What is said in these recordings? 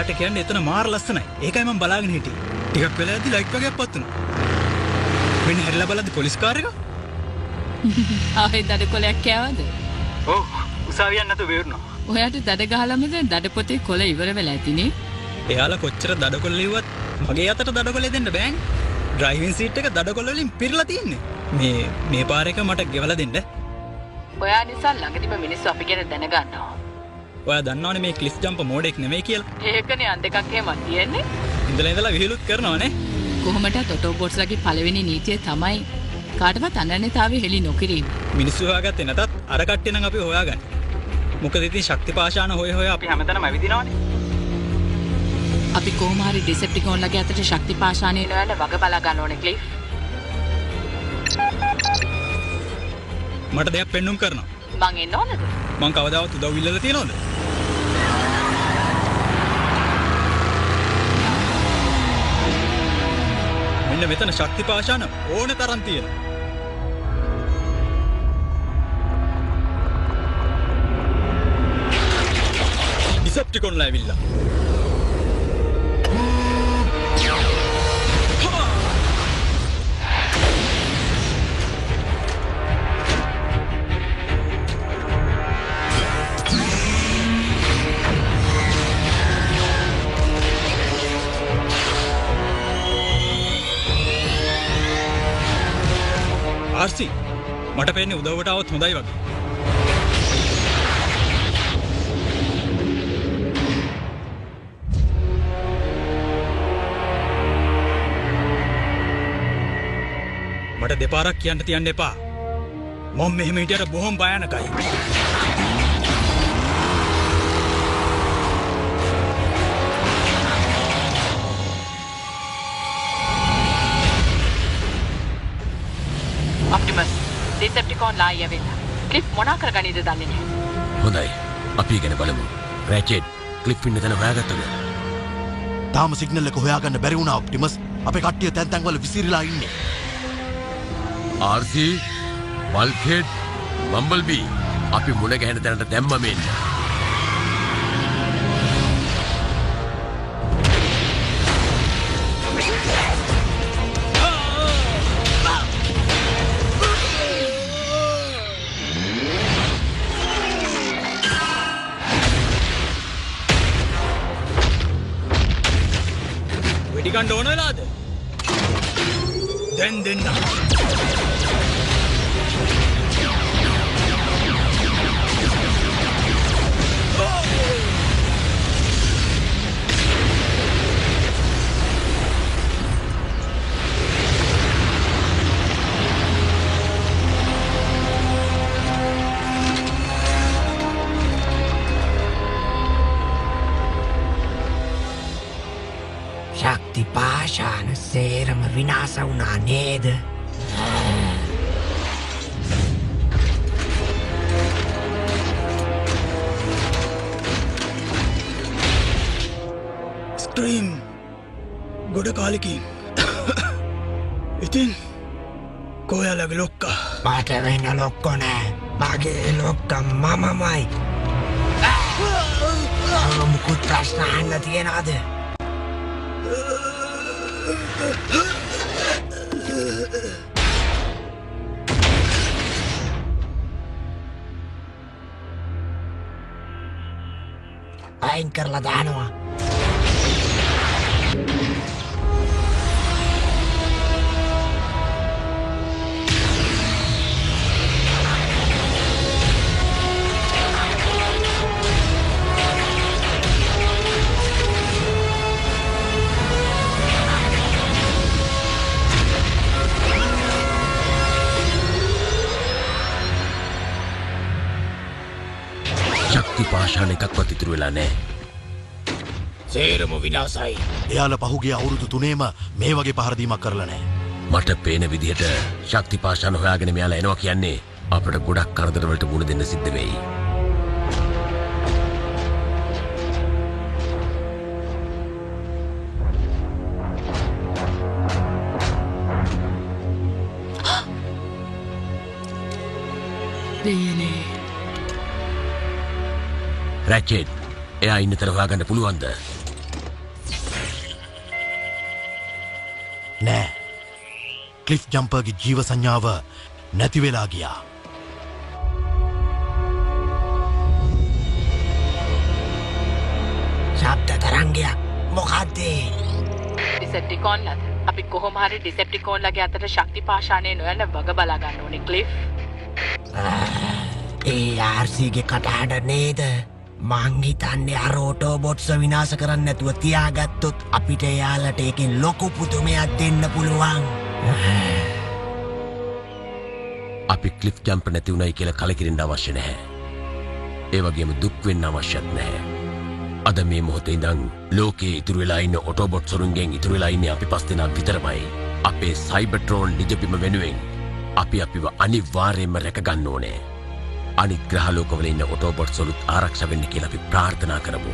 මට කියන්නේ එතන මාර ලස්සනයි. ඒකයි මම බලාගෙන හිටියේ. ටිකක් වෙලාවදී ලයිට් වගේක් පත් වුණා. මෙන්න හැරිලා බලද්දි පොලිස් කාර් එක. ආයේ දඩකොලයක් කෑවද? ඔව් උසාවියක් නැතුව වෙරුණා. ඔයාට දඩ ගහලමද දඩ පොතේ කොළ ඉවර වෙලා ඇතිනේ. එයාලා කොච්චර දඩකොළ ලිව්වත් මගේ අතට දඩකොළේ දෙන්න බෑනේ. ඩ්‍රයිවිං සීට් එක දඩකොළ වලින් පිරලා තියෙන්නේ. මේ පාර එක මට ගෙවලා දෙන්න. ඔයා නිසා ළඟදිම මිනිස්සු අපි ගැන දැනගන්නවා. ඔයා දන්නවනේ මේ ක්ලිෆ් ජම්ප් මෝඩෙක් නෙමෙයි කියලා. ඒකනේ අන් දෙකක් එහෙම තියෙන්නේ. ඉඳලා විහිළුත් කරනවනේ. කොහොමදත් ඔටෝබෝට්ස්ලාගේ පළවෙනි නීතිය තමයි කාටවත් අනන්‍යතාවය හෙළි නොකිරීම. මිනිස්සු හොයාගත්තේ නැතත් අර කට්ටිය නම් අපි හොයාගන්න. මොකද ඉතින් ශක්ති පාෂාණ හොය අපි හැමතැනම ඇවිදිනවනේ. අපි කොහොම හරි ඩිසෙප්ටිකෝන්ලගේ අතට ශක්ති පාෂාණය නෝයන්න වග බලා ගන්න ඕනේ ක්ලිෆ්. මට දෙයක් පෙන්නුම් කරනවා. මං එන්න ඕනද? මං කවදාවත් උදව් ඉල්ලලා තියනවද? මෙන්න මෙතන ශක්ති පාෂාණ ඕන තරම් තියෙනවා. ඩිසෙප්ටිකෝන්ලා ඇවිල්ලා. ආර්සි මට පේන්නේ උදව්වට આવොත් හොඳයි වගේ. මට දෙපාරක් කියන්න තියන්න එපා. මම මෙහෙම හිටියට බොහොම භයානකයි. ඔප්ටිමස් ඩිසෙප්ටිකෝන් ලා යවෙන්න. ක්ලිෆ් මොනා කරගන්නේද දන්නේ නැහැ. හොඳයි. අපි ඉගෙන බලමු. රැචෙට් ක්ලිෆ් ඉන්න තැන හොයාගත්තද? තාම සිග්නල් එක හොයාගන්න බැරි වුණා ඔප්ටිමස්. අපේ කට්ටිය තැන් තැන් වල විසිරීලා ඉන්නේ. RC බල්කෙඩ් බම්බල්බී අපි මුණ ගැහෙන තැනට දැම්ම මෙන්න. වෙඩි ගන්න ඕන වෙලාද? දැන් දෙන්න. ශක්ති පාෂාණ සේරම විනාශ වුණා නේද? ස්ක්‍රීම් ගොඩ කාලෙකින්. ඉතින් කොයාලගේ ලොක්කා? මට වෙන ලොක්කෝ නෑ. මගේ ලොක්කා මමමයි. මුකුත් ප්‍රශ්න අහන්න තියනවද? අයින් කරලා දානවා. ශක්ති පාෂාණ එකක්වත් ඉතුරු වෙලා නැහැ. සේරම විනාශයි. එයාලා පහුගිය අවුරුදු 3ෙම මේ වගේ පහර දීමක් කරලා නැහැ. මට පේන විදිහට ශක්ති පාෂාණ හොයාගෙන මෙයාලා එනවා කියන්නේ අපිට ගොඩක් කරදර වලට මුහුණ දෙන්න සිද්ධ වෙයි. දෙයනේ. රැචෙට් එයා ඉන්න තැන හොයාගන්න පුළුවන්ද? නෑ. ක්ලිෆ් ජම්පර්ගේ ජීව සංඥාව නැති වෙලා ගියා. ශබ්ද තරංගයක් මොකක්දේ? ඩිසෙප්ටිකෝන්ලද? අපි කොහොම හරි ඩිසෙප්ටිකෝන්ලගේ අතට ශක්ති පාෂාණය නොයන්න වග බලා ගන්න ඕනේ ක්ලිෆ්. ඒ ආර්සිගේ කටහඬ නේද? මං හිතන්නේ අර ඔටෝබොට්ස් විනාශ කරන්න නැතුව තියාගත්තොත් අපිට එයාලට ඒකෙන් ලොකු පුදුමයක් දෙන්න පුළුවන්. අපි ක්ලිෆ් ජම්ප් නැති වුණයි කියලා කලකිරෙන්න අවශ්‍ය නැහැ. ඒ වගේම දුක් වෙන්න අවශ්‍යත් නැහැ. අද මේ මොහොතේ ඉඳන් ලෝකේ ඉතුරු වෙලා ඉන්න ඔටෝබොට් සොරුන්ගෙන් ඉතුරු වෙලා ඉන්නේ අපි පස් දෙනා විතරමයි. අපේ සයිබර්ට්‍රෝන් නිජබිම වෙනුවෙන් අපි අපිව අනිවාර්යයෙන්ම රැක ගන්න ඕනේ. අනිත් ග්‍රහලෝකවල ඉන්න ඔටෝබොට් සොරුත් ආරක්ෂා වෙන්න කියලා අපි ප්‍රාර්ථනා කරමු.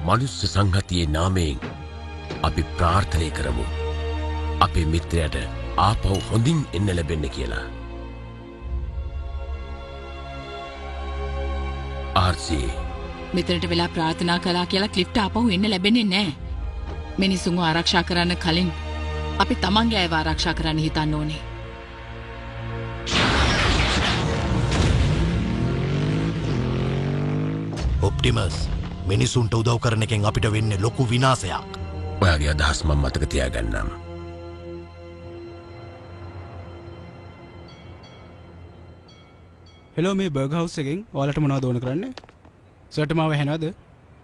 මනුස්ස සංහතියේ නාමයෙන් අපි ප්‍රාර්ථනා කරමු. අපේ මිත්‍රයාට ආපහු හොඳින් එන්න ලැබෙන්න කියලා. ආර්සී මෙතනට වෙලා ප්‍රාර්ථනා කළා කියලා ක්ලිෆ්ට ආපහු එන්න ලැබෙන්නේ නැහැ. මිනිසුන්ව ආරක්ෂා කරන්න කලින් අපි තමන්ගේ අයව ආරක්ෂා කරන්න හිතන්න ඕනේ. ඔප්ටිමස් මිනිසුන්ට උදව් කරන එකෙන් අපිට වෙන්නේ ලොකු විනාශයක්. ඔයාගේ අදහස් මම මතක තියාගන්නම්. හෙලෝ මේ බර්ග් හවුස් එකෙන් ඔයාලට මොනවද ඕන කරන්නේ? සර්ට මාව ඇහෙනවද?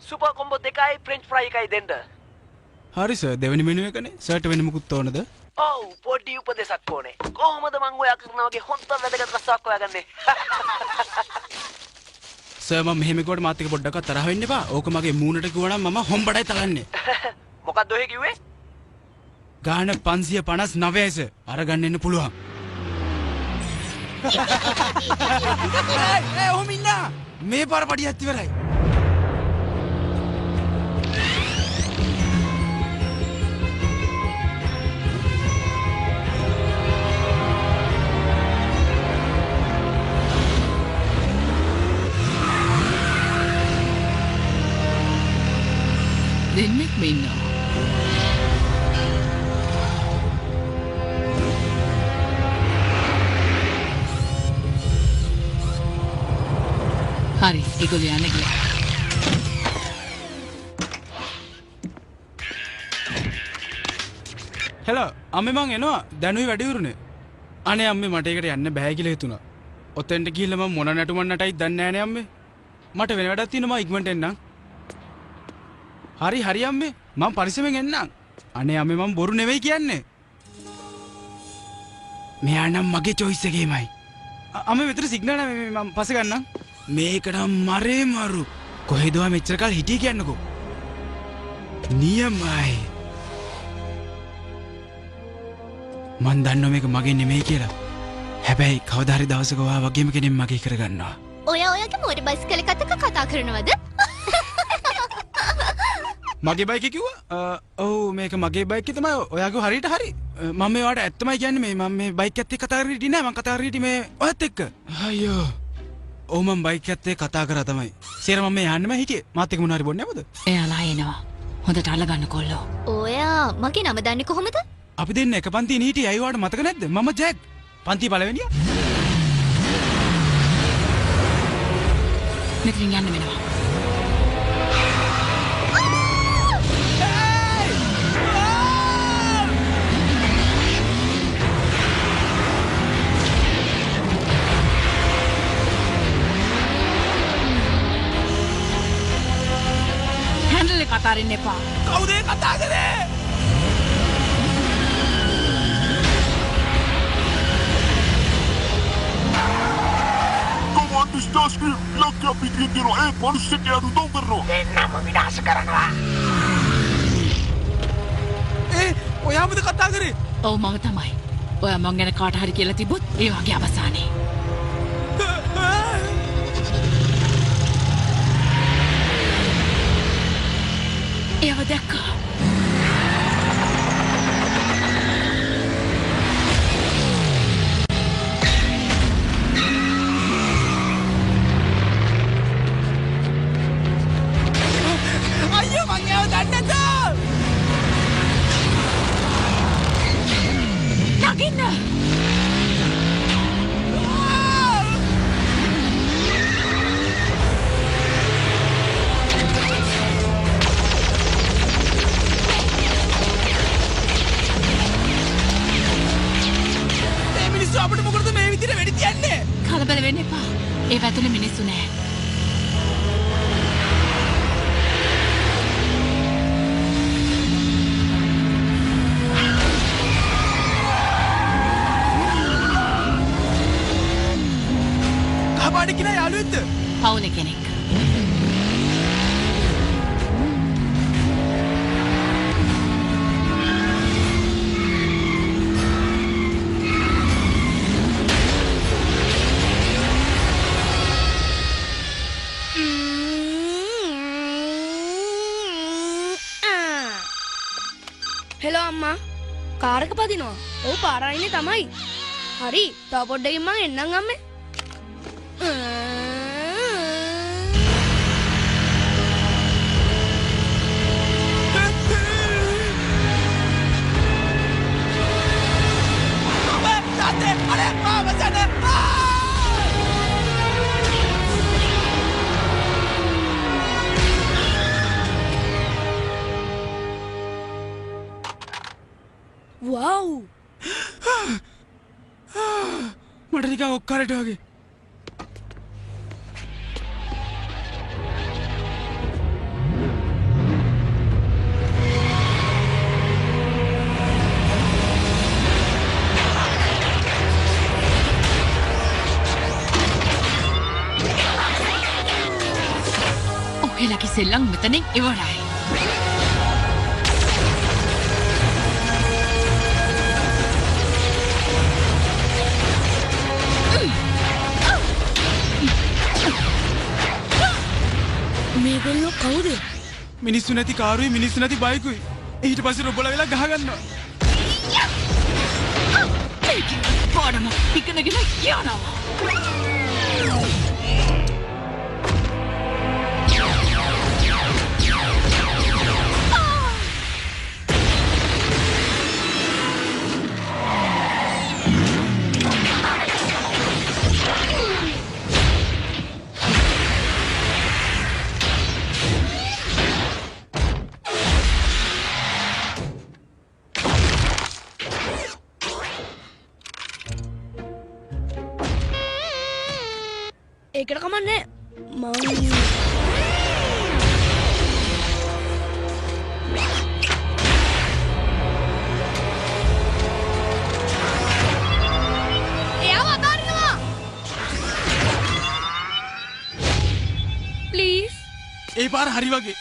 සුපර් කොම්බෝ දෙකයි ෆ්‍රෙන්ච් ෆ්‍රයි එකයි දෙන්න. හරි සර් දෙවෙනි මෙනු එකනේ. සර්ට වෙන මොකුත් ඕනද? ඔව් පොඩි උපදේශක් ඕනේ. කොහොමද මං ඔයා කරන වගේ හොන්ත වැදගත් රසාවක් හොයාගන්නේ? සර් මම මෙහෙම කිව්වට මාත් එක පොඩ්ඩක් තරහ වෙන්න එපා. ඕක මගේ මූණට කිව්වනම් මම හොම්බඩයි තලන්නේ. මොකක්ද ඔහෙ කිව්වේ? ගාන 559 සර්. අරගන්න එන්න පුළුවන්. ඒ ඔහොම ඉන්න. මේ පාර පඩියත් ඉවරයි. දෙන්නෙක් ඉන්නවා. හරි ඒගොල්ලෝ යන්නේ ගියා. හෙලෝ අම්මේ මං එනවා. දැනුයි වැඩි වුරුනේ. අනේ අම්මේ මට ඒකට යන්න බෑ කියලා හිතුණා. ඔතෙන්ට ගිහිල්ලා මම මොන නටුමක් නටයිද දන්නේ නැහැ නේ අම්මේ. මට වෙන වැඩක් තියෙනවා මම ඉක්මනට එන්නම්. හරි හරි අම්මේ මම පරිස්සමෙන් එන්නම්. අනේ අම්මේ මම බොරු නෙවෙයි කියන්නේ. මෙයා නම් මගේ choice එකේමයි. අම්මේ මෙතන සිග්නල් නැහැ මම පස්සේ ගන්නම්. මේක නම් මරේ මරු. කොහෙද ඔයා මෙච්චර කාල හිටියේ කියන්නකෝ. නියමයි. මන් දන්නවා මේක මගේ නෙමෙයි කියලා. හැබැයි කවදා හරි දවසක ඔයා වගේම කෙනෙක් මගේ කරගන්නවා. ඔයාගේ මෝටර් බයිසිකල් එකත් එක්ක කතා කරනවද? මගේ බයික කිව්වා? ඔව් මේක මගේ බයික් එක තමයි. ඔයාගේ හරියට හරි. මම මේවට ඇත්තමයි කියන්නේ මම මේ බයික් එකත් එක්ක කතා කරලා හිටියේ නෑ. මම කතා කරලා හිටියේ මේ ඔයත් එක්ක. අයියෝ. ඔව් මම බයික් එකත් එක්ක කතා කරා තමයි. සේර මම මේ යන්නෙම හිටියේ. මාත් එක්ක මොන හරි බොන්නේ නැවද? එයාලා එනවා. හොඳට අල්ලගන්න කොල්ලෝ. ඔයා මගේ නම දන්නේ කොහොමද? අපි දෙන්න එක පන්තියේ හිටියේ. අය වාට මතක නැද්ද? මම ජැක්. පන්ති පළවෙනියා. මෙතනින් යන්න වෙනවා. කතාරින්න එපා. කවුද කතා කරේ? කොමාන්ඩර් ස්ටාර්ස්ක්‍රීම් ලක්කා පිටින් දෙනවා. ඒ මිනිස්සුන්ට උදව් කරනවා. දෙන්නම විනාශ කරනවා. ඔයාමද කතා කරේ? ඔව් මම තමයි. ඔයා මං ගැන කාට හරි කියලා තිබ්බොත් ඒ වගේ අවසානේ. එයාව දැක්කා. අයියෝ මං එයාව දන්නේ නැද්ද? අපිට මොකටද මේ විදිහට වෙඩි තියන්නේ? කලබල වෙන්න එපා. ඒ පැතුලේ මිනිස්සු නෑ. කහපාට කියන යාළුවෙක්ද? පවුලේ කෙනෙක්. හෙලෝ අම්මා කාරක පදිනවා. ඔව් පාරයිනේ තමයි. හරි තව පොඩ්ඩකින් මං එන්නම් අම්මේ. වව් මට නිකන් ඔක්කාරට වගේ. ඔහෙලගේ සෙල්ලම් මෙතනින් ඉවරයි. මේගොල්ලෝ කවුද? මිනිස්සු නැති කාරුයි මිනිස්සු නැති බයිකුයි. ඊට පස්සේ රොබල වෙලා ගහගන්නවා. පාඩම ඉගෙනගෙන යනවා. ඒකට කමන්නේ මං එයාව අතාරිනවා ප්ලීස්. ඒ පාර හරි වගේ.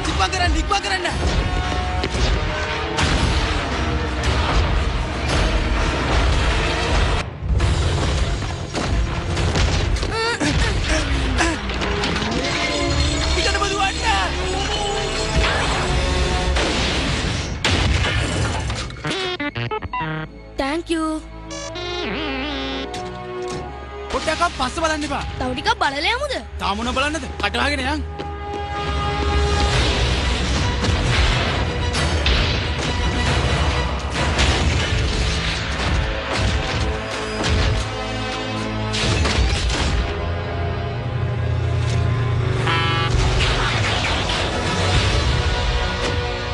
ඉක්මන් කරන්න. thank you. පොඩ්ඩක් පස්ස බලන්න එපා. තව ටිකක් බලලා යමුද? තාම මොන බලන්නද? කටවහගෙන යන්.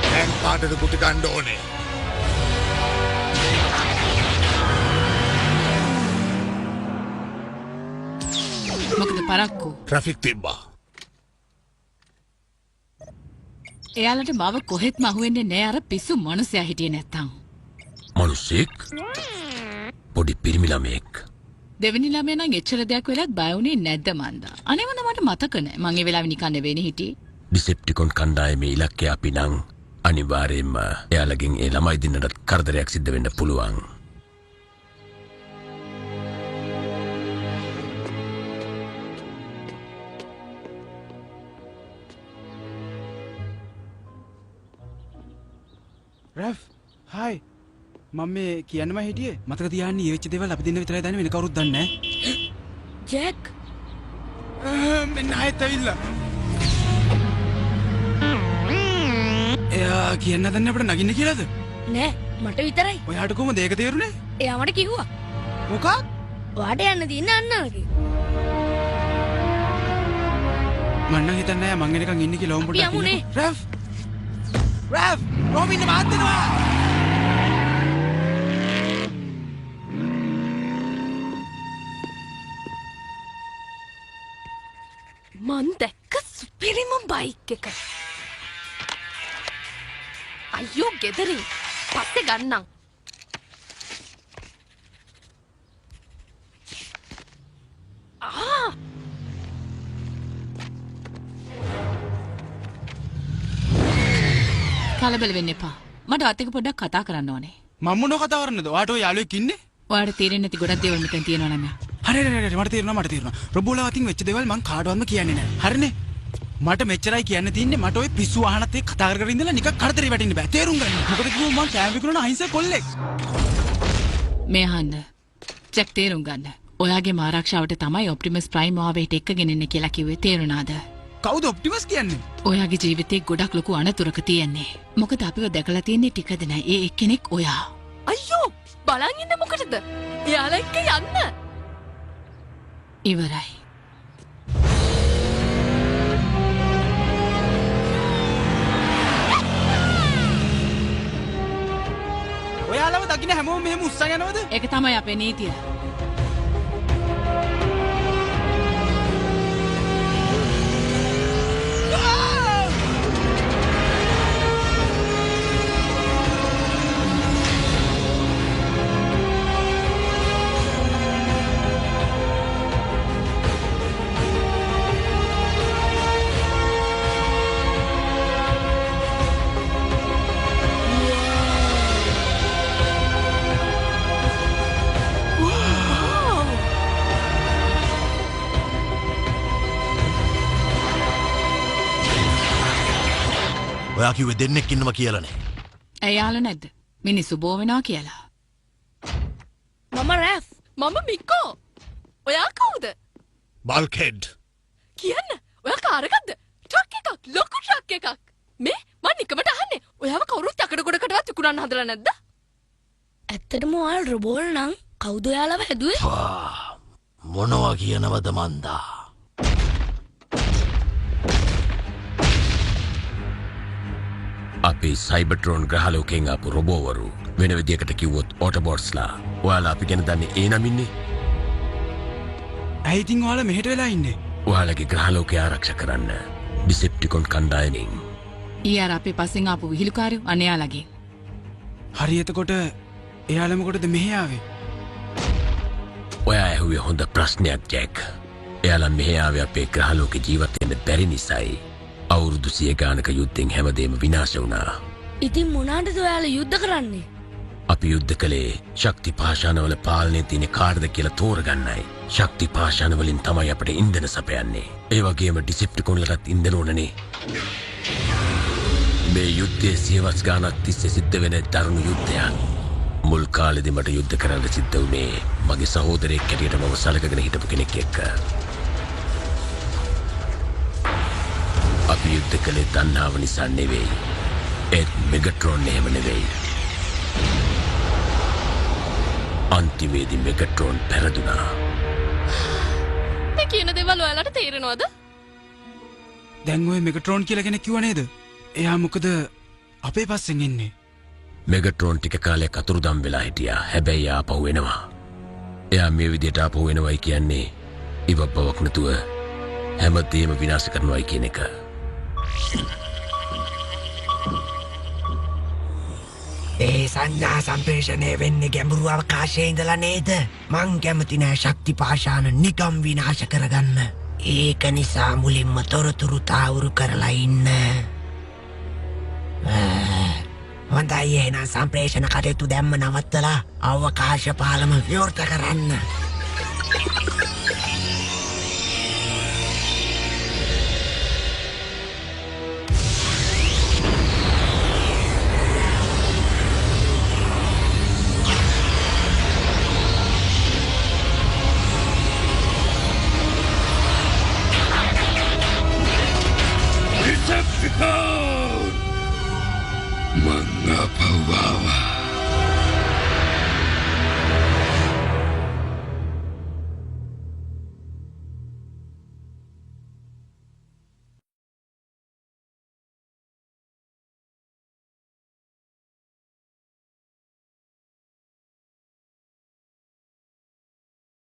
දැන් කාටද කුටි කන්න ඕනේ? මොකද පරක්කු? ට්‍රැෆික් තිබ්බා. එයාලට මාව කොහෙත්ම අහුවෙන්නේ නෑ අර පිස්සු මනුස්සයා හිටියේ නැත්තම්. මනුස්සෙක්? පොඩි පිරිමි ළමයෙක්. දෙවෙනි ළමයා නම් එච්චර දෙයක් වෙලත් බය වුණේ නැද්ද මන්දා? අනේවද මට මතක නෑ. මං ඒ වෙලාවේ නිකන් නෙවෙයිනේ හිටියේ. ඩිසෙප්ටිකොන් කණ්ඩායමේ ඉලක්කය අපි නම් අනිවාර්යයෙන්ම එයාලගෙන් ඒ ළමයි දෙන්නටත් කරදරයක් සිද්ධ වෙන්න පුළුවන්. රැෆ් හයි මම මේ කියන්නම හිටියේ මතක තියාගන්න ඊවෙච්ච දේවල් අපි දෙන්න විතරයි දන්නේ වෙන කවුරුත් දන්නේ නැහැ. ජැක් මෙන්න ආයෙත් ඇවිල්ලා. එයා කියන්න දන්නේ අපිට නගින්න කියලාද? නෑ මට විතරයි. ඔයාට කොහොමද ඒක තේරුනේ? එයා මට කිව්වා. මොකක්? ඔයාට යන්න තියෙන අන්නලගේ. මම නම් හිතන්නේ මං එනකන් ඉන්නේ කියලා ඕම් පොඩ්ඩක්. අපි යමුනේ. රැෆ් රැෆ් රෝමින්න මාත් දෙනවා. මන් දැක්ක සුපිරිම බයික් එක. අයියෝ ගෙදරින් පස්සේ ගන්නම්. කලබල වෙන්න එපා. මට අත් එක පොඩ්ඩක් කතා කරන්න ඕනේ. මම මොනව කතා කරන්නද? ඔයාට ඔය යාළුවෙක් ඉන්නේ? ඔයාලට තේරෙන්නේ නැති ගොඩක් දේවල් මෙතන තියෙනවා නම. හරි මට තේරෙනවා. රොබෝලා අතින් වෙච්ච දේවල් මං කාටවත්ම කියන්නේ නැහැ. හරිනේ? මට මෙච්චරයි කියන්න තියෙන්නේ. මට ඔය පිස්සු වහනත් එක්ක කතා කර ඉඳලා නිකන් කරදරේ වැටෙන්න බෑ. තේරුම් ගන්න. මොකද කිව්වොත් මං කෑම විකුණන අහිංසක කොල්ලෙක්. මේ අහන්න. චෙක් තේරුම් ගන්න. ඔයාගේ ආරක්ෂාවට තමයි ඔප්ටිමස් ප්‍රයිම් ආවෙට එක්කගෙන ඉන්නේ කියලා කිව්වේ. තේරුණාද? කවුද ඔප්ටිමස් කියන්නේ? ඔයාගේ ජීවිතේ ගොඩක් ලොකු අනතුරක තියෙන්නේ. මොකද අපිව දැකලා තියෙන්නේ ටිකද නෑ. ඒ එක්කෙනෙක් ඔයා. අයියෝ බලන් ඉන්න මොකටද? එයාලා එක්ක යන්න. ඉවරයි. ඔයාලව දකින්න හැමෝම මෙහෙම උස්සන් යනවද? ඒක තමයි අපේ නීතිය. ඔයා කිව්වේ දෙන්නෙක් ඉන්නවා කියලානේ. එයාලා නැද්ද? මිනිස්සු බෝ වෙනවා කියලා. මම රැෆ්. මම මික්කෝ. ඔයා කවුද? බල්කෙඩ්. කියන්න. ඔයා කාර් එකක්ද? ට්‍රක් එකක්. ලොකු ට්‍රක් එකක්. මේ මම නිකමට අහන්නේ. ඔයාව කවුරුත් යකඩ ගොඩකටවත් විකුණන්න හදලා නැද්ද? ඇත්තටම ඔයාලා රොබෝල් නම් කවුද ඔයාලව හැදුවේ? මොනවා කියනවද මන්දා? අපි සයිබර්ට්‍රෝන් ග්‍රහලෝකයෙන් ආපු රොබෝවරු. වෙන විදියකට කිව්වොත් ඕටෝබොට්ස්ලා. ඔයාලා අපි ගැන දන්නේ ඒ නම ඉන්නේ? ඇයි ඉතින් ඔයාලා මෙහෙට වෙලා ඉන්නේ? ඔයාලගේ ග්‍රහලෝකය ආරක්ෂා කරන්න. ඩිසෙප්ටිකොන් කණ්ඩායමින්. ඊයර අපේ පස්සෙන් ආපු විහිළුකාරයෝ අනයාලගේ. හරි එතකොට එයාලා මොකටද මෙහෙ ආවේ? ඔයා ඇහුවේ හොඳ ප්‍රශ්නයක් ජැක්. එයාලා මෙහෙ ආවේ අපේ ග්‍රහලෝකේ ජීවත් වෙන්න බැරි නිසායි. අවුරුදු 100 ගානක යුද්ධෙන් හැමදේම විනාශ වුණා. ඉතින් මොනවටද ඔයාලා යුද්ධ කරන්නේ? අපි යුද්ධ කළේ ශක්ති පාෂාණවල පාලනය තියෙන කාටද කියලා තෝරගන්නයි. ශක්ති පාෂාණ වලින් තමයි අපිට ඉන්ධන සපයන්නේ. ඒ වගේම ඩිසෙප්ටිකොන්ලටත් ඉන්ධන ඕනනේ. මේ යුද්ධයේ සියවස් ගානක් තිස්සේ සිද්ධ වෙන දරුණු යුද්ධයක්. මුල් කාලෙදි මට යුද්ධ කරන්න සිද්ධ වුණේ මගේ සහෝදරයෙක් හැටියට මම සලකගෙන හිටපු කෙනෙක් එක්ක. අපි යුද්ධ කළේ තණ්හාව නිසා නෙවෙයි. ඒත් මෙගට්‍රෝන් එහෙම නෙවෙයි. අන්තිමේදී මෙගට්‍රෝන් පෙරදුනා. මේ කියන දේවල් ඔයාලට තේරෙනවද? දැන් ඔය මෙගට්‍රෝන් කියලා කෙනෙක් කිව්ව නේද? එයා මොකද අපේ පස්සෙන් ඉන්නේ? මෙගට්‍රෝන් ටික කාලයක් අතුරුදම් වෙලා හිටියා. හැබැයි ආපහු එනවා. එයා මේ විදියට ආපහු එනවයි කියන්නේ ඉවබ්බවක් නැතුව හැමදේම විනාශ කරනවයි කියන එක. ඒ සංඥා සම්ප්‍රේෂණය වෙන්නේ ගැඹුරු අවකාශයේ ඉඳලා නේද? මං කැමති නෑ ශක්ති පාෂාණ නිකම් විනාශ කරගන්න. ඒක නිසා මුලින්ම තොරතුරු තාවුරු කරලා ඉන්න. හොඳයි එහෙනම් සම්ප්‍රේෂණ කටයුතු දැම්ම නවත්තලා අවකාශ පාලම විවෘත කරන්න. Decepticon! Mga pawawa.